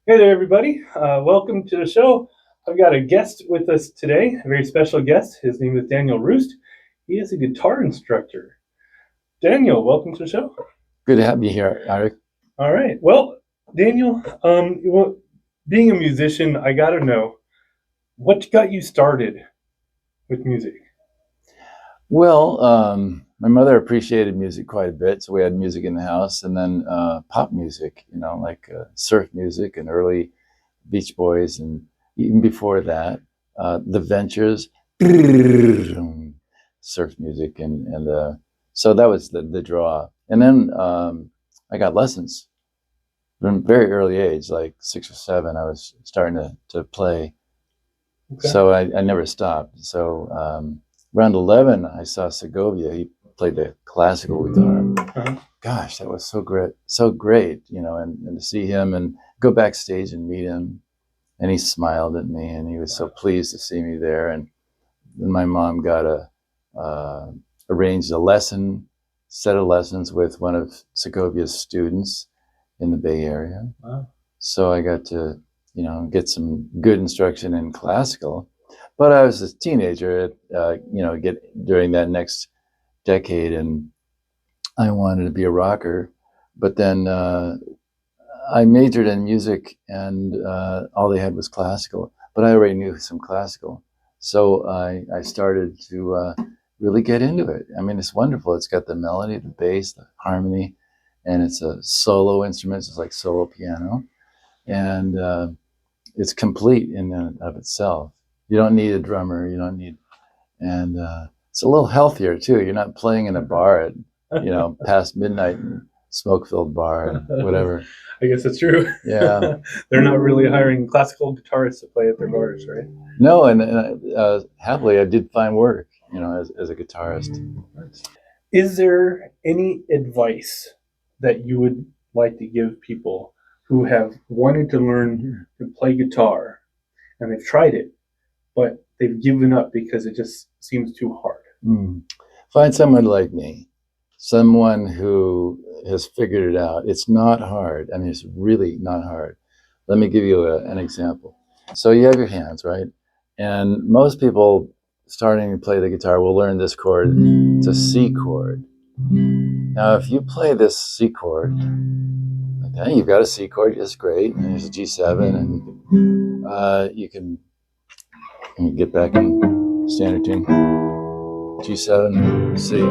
Hey there, everybody. Welcome to the show. I've got a guest with us today, a very special guest. His name is Daniel Roest. He is a guitar instructor. Daniel, welcome to the show. Good to have you here, Eric. All right. Well, Daniel, being a musician, I got to know what got you started with music. Well, my mother appreciated music quite a bit, so we had music in the house, and then pop music, like surf music and early Beach Boys, and even before that, the Ventures, surf music, and so that was the draw. And then I got lessons from a very early age, like 6 or 7. I was starting to play. Okay. So I never stopped. So around 11, I saw Segovia. He played the classical guitar. Uh-huh. Gosh, that was so great, and to see him and go backstage and meet him. And he smiled at me, and he was so pleased to see me there. And then my mom got arranged a set of lessons with one of Segovia's students in the Bay Area. Wow. So I got to get some good instruction in classical. But I was a teenager, during that next decade, and I wanted to be a rocker. But then I majored in music, and all they had was classical. But I already knew some classical, so I started to really get into it. I mean, it's wonderful. It's got the melody, the bass, the harmony, and it's a solo instrument. It's like solo piano, and it's complete in and of itself. You don't need a drummer. You don't need, and it's a little healthier too. You're not playing in a bar at past midnight, smoke-filled bar and whatever. I guess that's true. Yeah. They're not really hiring classical guitarists to play at their bars, right? No, and happily I did find work, as a guitarist. Is there any advice that you would like to give people who have wanted to learn to play guitar and they've tried it, but they've given up because it just seems too hard? Find someone like me, someone who has figured it out. It's not hard. I mean, it's really not hard. Let me give you an example. So you have your hands, right? And most people starting to play the guitar will learn this chord. It's a C chord. Now, if you play this C chord, okay, you've got a C chord, that's great. And there's a G7, and you can get back in standard tune. G7, C.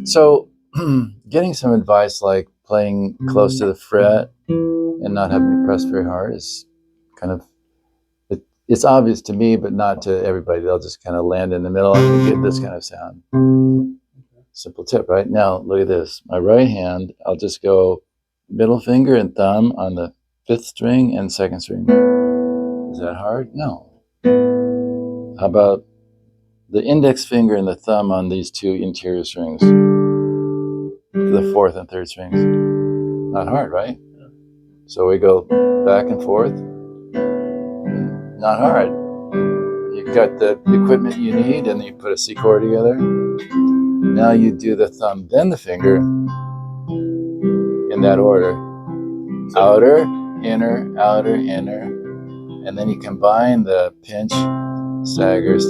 So getting some advice like playing close to the fret and not having to press very hard is kind of, it's obvious to me, but not to everybody. They'll just kind of land in the middle and get this kind of sound. Simple tip, right? Now, look at this. My right hand, I'll just go middle finger and thumb on the 5th string and 2nd string. Is that hard? No. How about the index finger and the thumb on these 2 interior strings? The 4th and 3rd strings. Not hard, right? So we go back and forth. Not hard. You've got the equipment you need, and you put a C chord together. Now you do the thumb, then the finger, in that order. Outer, outer, inner. And then you combine the pinch, staggers.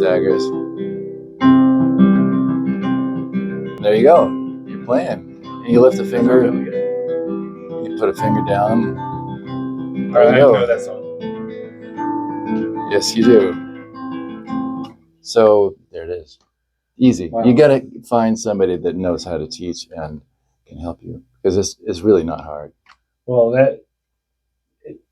There you go. You're playing. And you lift a finger, you put a finger down. I know that song. Yes, you do. So there it is. Easy. Wow. You got to find somebody that knows how to teach and can help you, because it's really not hard. Well,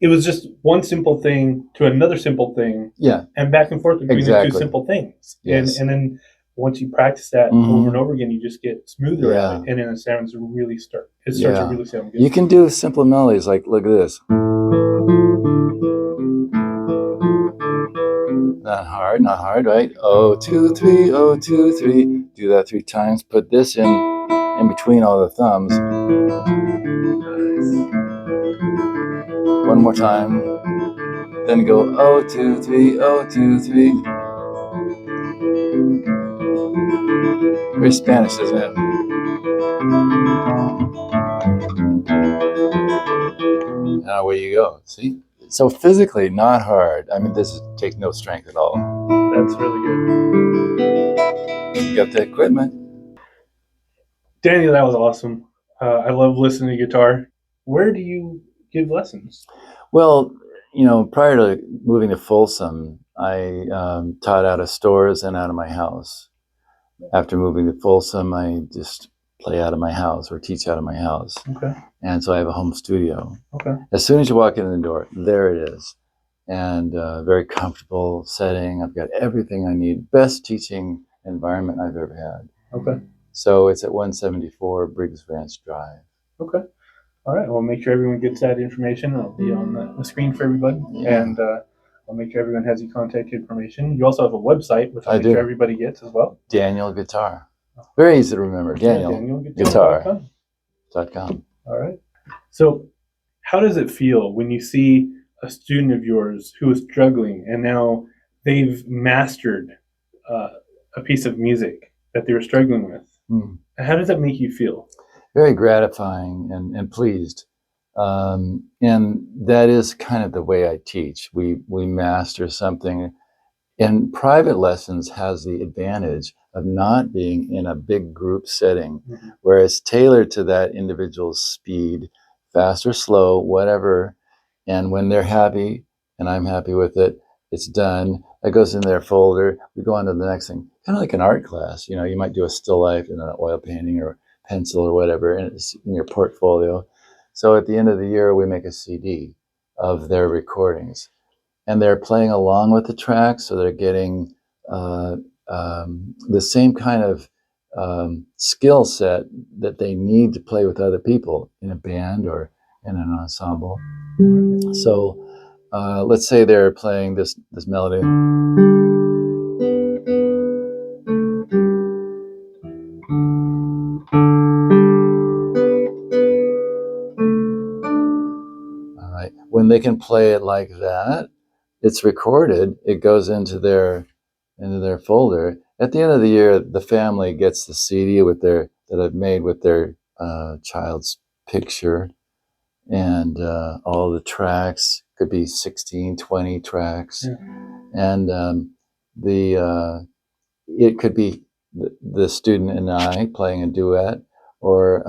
it was just one simple thing to another simple thing. Yeah. And back and forth between the 2 simple things. Yes. And then once you practice that over and over again, you just get smoother at it, and then it starts to really sound good. You can do simple melodies like, look at this. Not hard, right? 0, 2, 3, 0, 2, 3. Do that 3 times. Put this in between all the thumbs. One more time. Then go 0, 2, 3, 0, 2, 3. Very Spanish, isn't it? And now away you go. See? So physically, not hard. I mean, this takes no strength at all. That's really good. You got the equipment. Daniel, that was awesome. I love listening to guitar. Where do you give lessons? Well, prior to moving to Folsom, I taught out of stores and out of my house. After moving to Folsom, I just play out of my house or teach out of my house. Okay. And so I have a home studio. Okay. As soon as you walk in the door, there it is. And very comfortable setting. I've got everything I need. Best teaching environment I've ever had. Okay. So it's at 174 Briggs Ranch Drive. Okay. All right. Well, make sure everyone gets that information. It'll be on the screen for everybody. Yeah. And I'll make sure everyone has your contact information. You also have a website, which I'll I make do. sure everybody gets as well. Daniel Guitar. Very easy to remember. DanielGuitar.com. All right. So how does it feel when you see a student of yours who is struggling and now they've mastered a piece of music that they were struggling with? How does that make you feel? Very gratifying and pleased. And that is kind of the way I teach. We master something. And private lessons has the advantage of not being in a big group setting, where it's tailored to that individual's speed, fast or slow, whatever. And when they're happy and I'm happy with it, it's done. It goes in their folder. We go on to the next thing. Kind of like an art class. You might do a still life and an oil painting or pencil or whatever, and it's in your portfolio. So at the end of the year, we make a CD of their recordings. And they're playing along with the tracks, so they're getting the same kind of skill set that they need to play with other people in a band or in an ensemble. So let's say they're playing this melody. All right. When they can play it like that, it's recorded. It goes into their folder. At the end of the year, the family gets the CD that I've made with their child's picture, and all the tracks. Could be 16, 20 tracks, and it could be the student and I playing a duet, or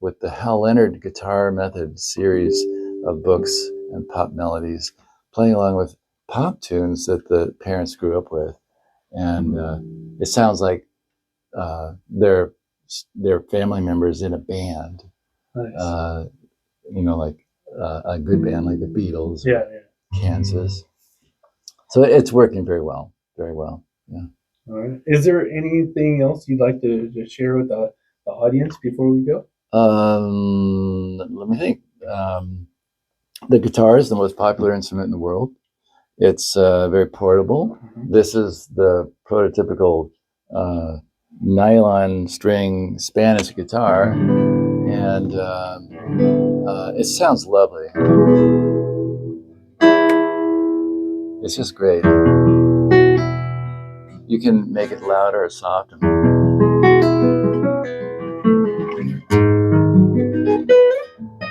with the Hal Leonard Guitar Method series of books and pop melodies, playing along with pop tunes that the parents grew up with. And it sounds like they're family members in a band. Nice. Like a good band like the Beatles, Kansas. So it's working very well, very well. Yeah. All right. Is there anything else you'd like to share with the audience before we go? Let me think. The guitar is the most popular instrument in the world. It's very portable. This is the prototypical nylon string Spanish guitar, and it sounds lovely. It's just great. You can make it louder or softer.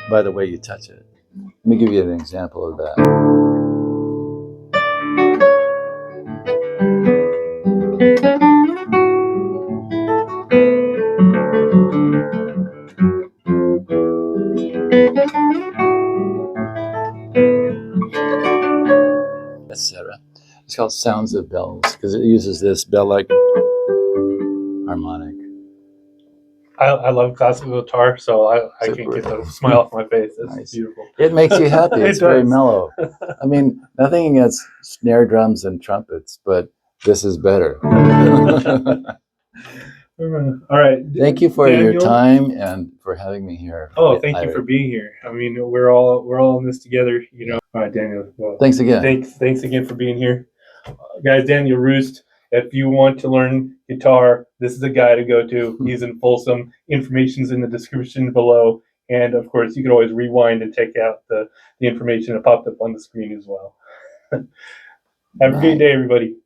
By the way you touch it. Let me give you an example of that. Etc. It's called Sounds of Bells because it uses this bell-like harmonic. I love classical guitar, so I can't get the smile off my face. It's nice. Beautiful. It makes you happy. It's very mellow. I mean, nothing against snare drums and trumpets, but this is better. All right. Thank you for your time and for having me here. Oh, thank you for being here. I mean, we're all in this together, All right, Daniel. Well, thanks again. Thanks again for being here, guys. Daniel Roest. If you want to learn guitar, this is a guy to go to. He's in Folsom. Information's in the description below, and of course, you can always rewind and take out the information that popped up on the screen as well. Have a great day, everybody.